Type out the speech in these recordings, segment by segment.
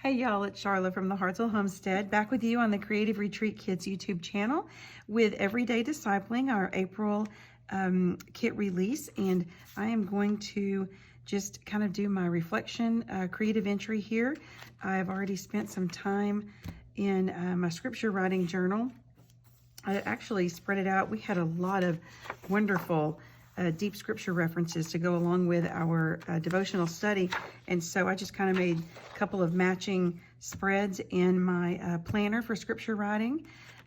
Hey y'all, it's Sharla from the Hartsville Homestead, back with you on the Creative Retreat Kids YouTube channel with Everyday Discipling, our April kit release. And I am going to just kind of do my reflection creative entry here. I've already spent some time in my scripture writing journal. I actually spread it out. We had a lot of wonderful deep scripture references to go along with our devotional study. And so I just kind of made a couple of matching spreads in my planner for scripture writing.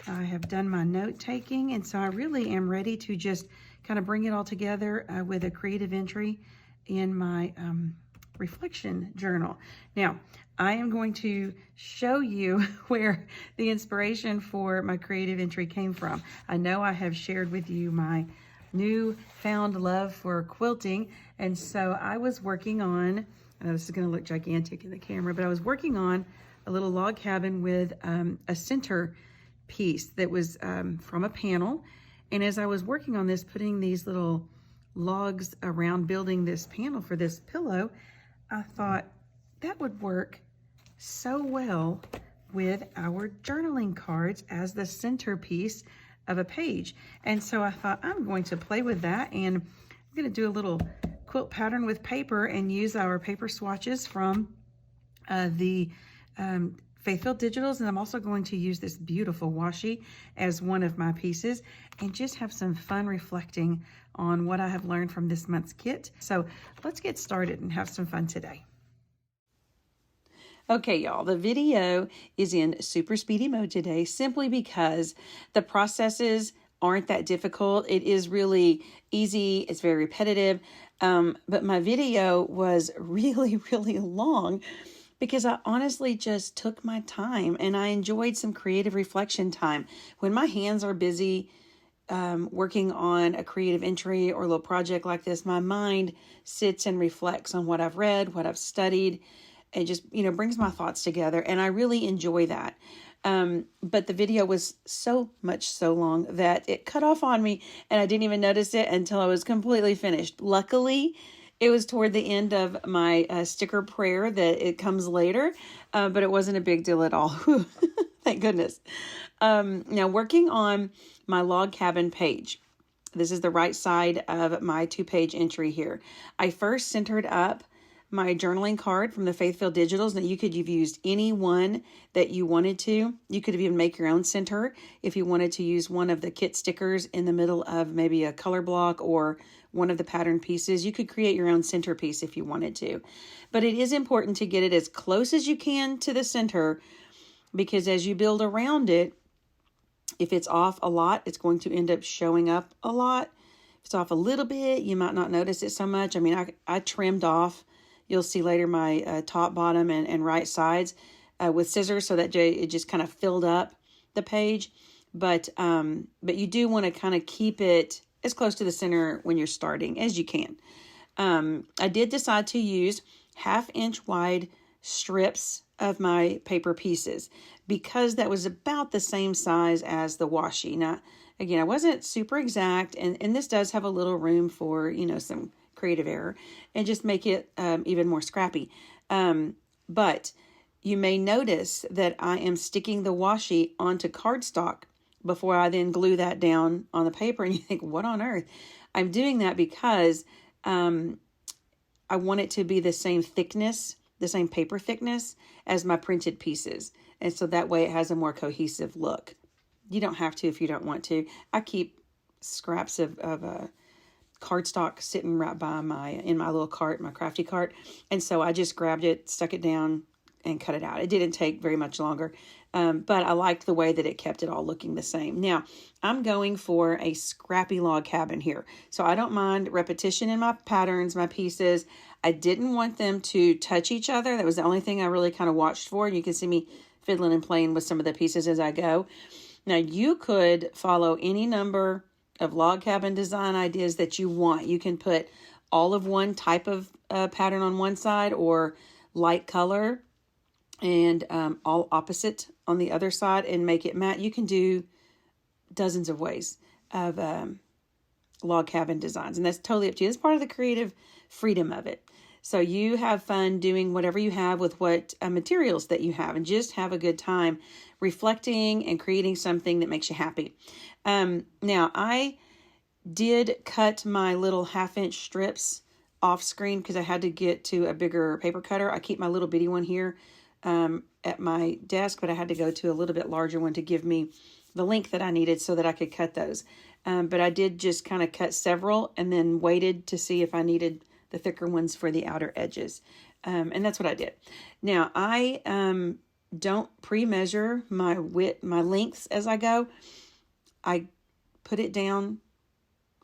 I have done my note taking, and so I really am ready to just kind of bring it all together with a creative entry in my reflection journal. Now, I am going to show you where the inspiration for my creative entry came from. I know I have shared with you my newfound love for quilting, and so I was working on, I know this is going to look gigantic in the camera, but I was working on a little log cabin with a center piece that was from a panel. And as I was working on this, putting these little logs around building this panel for this pillow, I thought that would work so well with our journaling cards as the centerpiece of a page. And so I thought I'm going to play with that, and I'm going to do a little quilt pattern with paper and use our paper swatches from the Faithfilled digitals. And I'm also going to use this beautiful washi as one of my pieces and just have some fun reflecting on what I have learned from this month's kit. So let's get started and have some fun today. Okay, y'all, the video is in super speedy mode today simply because the processes aren't that difficult. It is really easy. It's very repetitive. But my video was really, really long because I honestly just took my time and I enjoyed some creative reflection time. When my hands are busy working on a creative entry or a little project like this, my mind sits and reflects on what I've read, what I've studied. It just, brings my thoughts together, and I really enjoy that. But the video was so long that it cut off on me, and I didn't even notice it until I was completely finished. Luckily, it was toward the end of my sticker prayer that it comes later, but it wasn't a big deal at all. Thank goodness. Now, working on my log cabin page. This is the right side of my 2-page entry here. I first centered up my journaling card from the Faithfilled digitals. Now, you could have used any one that you wanted to. You could have even make your own center if you wanted to use one of the kit stickers in the middle of maybe a color block or one of the pattern pieces. You could create your own centerpiece if you wanted to. But it is important to get it as close as you can to the center, because as you build around it, if it's off a lot, it's going to end up showing up a lot. If it's off a little bit, you might not notice it so much. I mean, I trimmed off, you'll see later, my top, bottom, and right sides with scissors so that it just kind of filled up the page. But you do want to kind of keep it as close to the center when you're starting as you can. I did decide to use 1/2-inch wide strips of my paper pieces because that was about the same size as the washi. Now, again, I wasn't super exact, and this does have a little room for, some creative error and just make it even more scrappy. But you may notice that I am sticking the washi onto cardstock before I then glue that down on the paper. And you think, what on earth? I'm doing that because I want it to be the same thickness, the same paper thickness as my printed pieces. And so that way it has a more cohesive look. You don't have to if you don't want to. I keep scraps of cardstock sitting right by in my little cart, my crafty cart. And so I just grabbed it, stuck it down, and cut it out. It didn't take very much longer. But I liked the way that it kept it all looking the same. Now, I'm going for a scrappy log cabin here. So I don't mind repetition in my patterns, my pieces. I didn't want them to touch each other. That was the only thing I really kind of watched for. You can see me fiddling and playing with some of the pieces as I go. Now, you could follow any number of log cabin design ideas that you want. You can put all of one type of pattern on one side, or light color and all opposite on the other side and make it matte. You can do dozens of ways of log cabin designs, and that's totally up to you. It's part of the creative freedom of it. So you have fun doing whatever you have with what materials that you have, and just have a good time reflecting and creating something that makes you happy. Now, I did cut my little 1/2-inch strips off screen because I had to get to a bigger paper cutter. I keep my little bitty one here at my desk, but I had to go to a little bit larger one to give me the length that I needed so that I could cut those. But I did just kind of cut several and then waited to see if I needed the thicker ones for the outer edges. And that's what I did. Now, I don't pre-measure my lengths as I go. I put it down.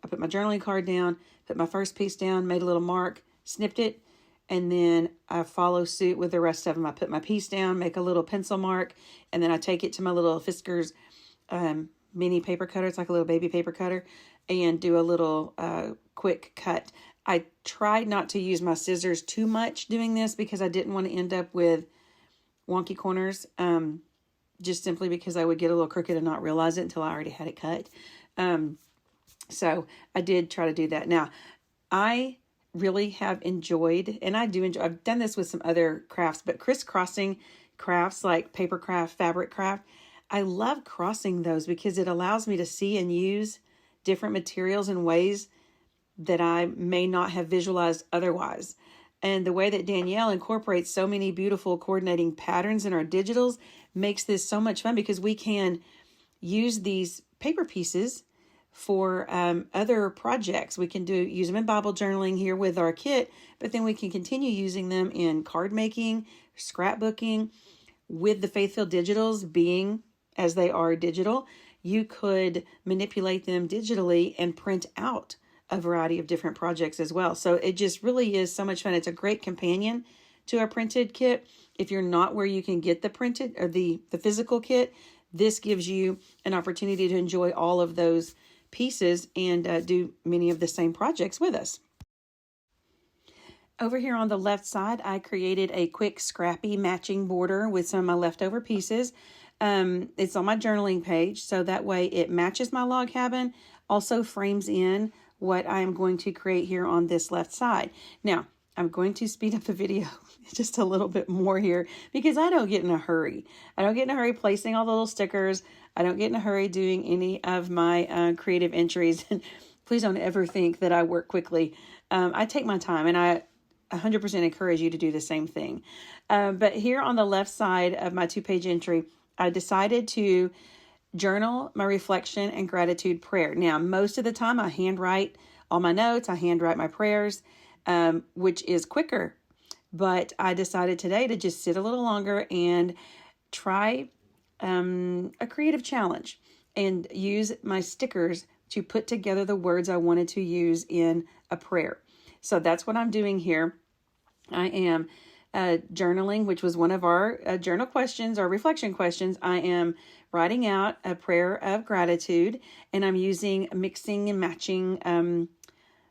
I put my journaling card down, put my first piece down, made a little mark, snipped it, and then I follow suit with the rest of them. I put my piece down, make a little pencil mark, and then I take it to my little Fiskars mini paper cutter. It's like a little baby paper cutter, and do a little quick cut. I tried not to use my scissors too much doing this because I didn't want to end up with wonky corners, just simply because I would get a little crooked and not realize it until I already had it cut. So I did try to do that. Now, I really have enjoyed, and I do enjoy, I've done this with some other crafts, but crisscrossing crafts like paper craft, fabric craft, I love crossing those because it allows me to see and use different materials in ways that I may not have visualized otherwise. And the way that Danielle incorporates so many beautiful coordinating patterns in our digitals makes this so much fun because we can use these paper pieces for other projects. We can use them in Bible journaling here with our kit, but then we can continue using them in card making, scrapbooking. With the Faithfilled digitals being as they are digital, you could manipulate them digitally and print out a variety of different projects as well. So it just really is so much fun. It's a great companion to our printed kit. If you're not where you can get the printed or the physical kit, this gives you an opportunity to enjoy all of those pieces and do many of the same projects with us. Over here on the left side, I created a quick scrappy matching border with some of my leftover pieces. It's on my journaling page, so that way it matches my log cabin, also frames in what I'm going to create here on this left side. Now, I'm going to speed up the video just a little bit more here because I don't get in a hurry. I don't get in a hurry placing all the little stickers. I don't get in a hurry doing any of my creative entries. Please don't ever think that I work quickly. I take my time, and I 100% encourage you to do the same thing. But here on the left side of my 2-page entry, I decided to journal my reflection and gratitude prayer. Now, most of the time I handwrite all my notes. I handwrite my prayers, which is quicker. But I decided today to just sit a little longer and try a creative challenge and use my stickers to put together the words I wanted to use in a prayer. So that's what I'm doing here. I am journaling, which was one of our journal questions or reflection questions. I am writing out a prayer of gratitude, and I'm using mixing and matching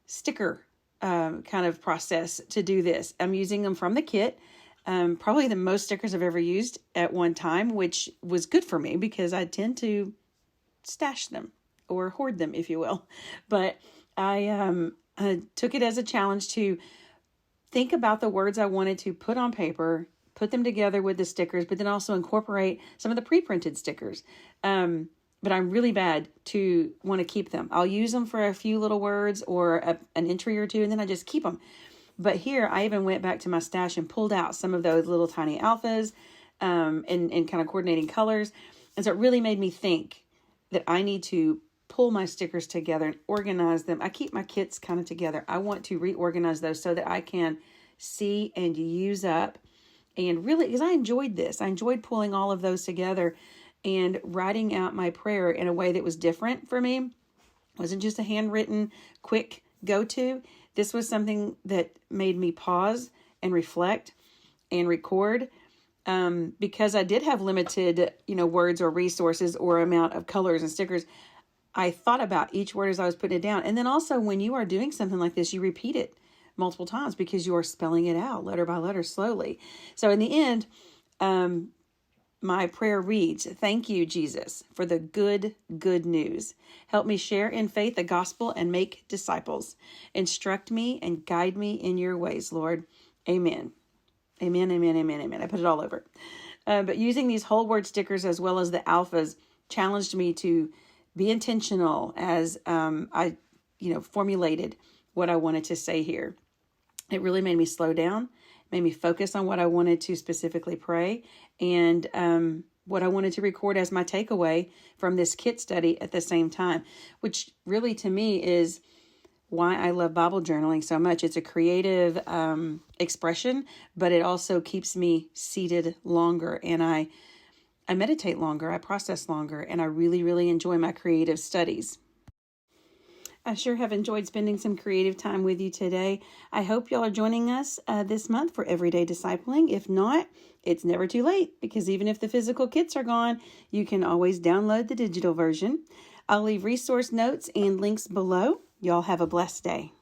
sticker kind of process to do this. I'm using them from the kit. Probably the most stickers I've ever used at one time, which was good for me because I tend to stash them or hoard them, if you will. But I took it as a challenge to think about the words I wanted to put on paper, put them together with the stickers, but then also incorporate some of the pre-printed stickers. But I'm really bad to want to keep them. I'll use them for a few little words or an entry or two, and then I just keep them. But here, I even went back to my stash and pulled out some of those little tiny alphas and kind of coordinating colors. And so it really made me think that I need to pull my stickers together and organize them. I keep my kits kind of together. I want to reorganize those so that I can see and use up. And really, because I enjoyed this. I enjoyed pulling all of those together and writing out my prayer in a way that was different for me. It wasn't just a handwritten, quick go-to. This was something that made me pause and reflect and record because I did have limited, words or resources or amount of colors and stickers. I thought about each word as I was putting it down. And then also when you are doing something like this, you repeat it multiple times because you are spelling it out letter by letter slowly. So in the end, my prayer reads, "Thank you, Jesus, for the good news. Help me share in faith the gospel and make disciples. Instruct me and guide me in your ways, Lord. Amen. Amen, amen, amen, amen. I put it all over. But using these whole word stickers as well as the alphas challenged me to be intentional as I formulated what I wanted to say here. It really made me slow down, made me focus on what I wanted to specifically pray, and what I wanted to record as my takeaway from this kit study at the same time, which really to me is why I love Bible journaling so much. It's a creative expression, but it also keeps me seated longer, and I meditate longer, I process longer, and I really, really enjoy my creative studies. I sure have enjoyed spending some creative time with you today. I hope y'all are joining us this month for Everyday Discipling. If not, it's never too late, because even if the physical kits are gone, you can always download the digital version. I'll leave resource notes and links below. Y'all have a blessed day.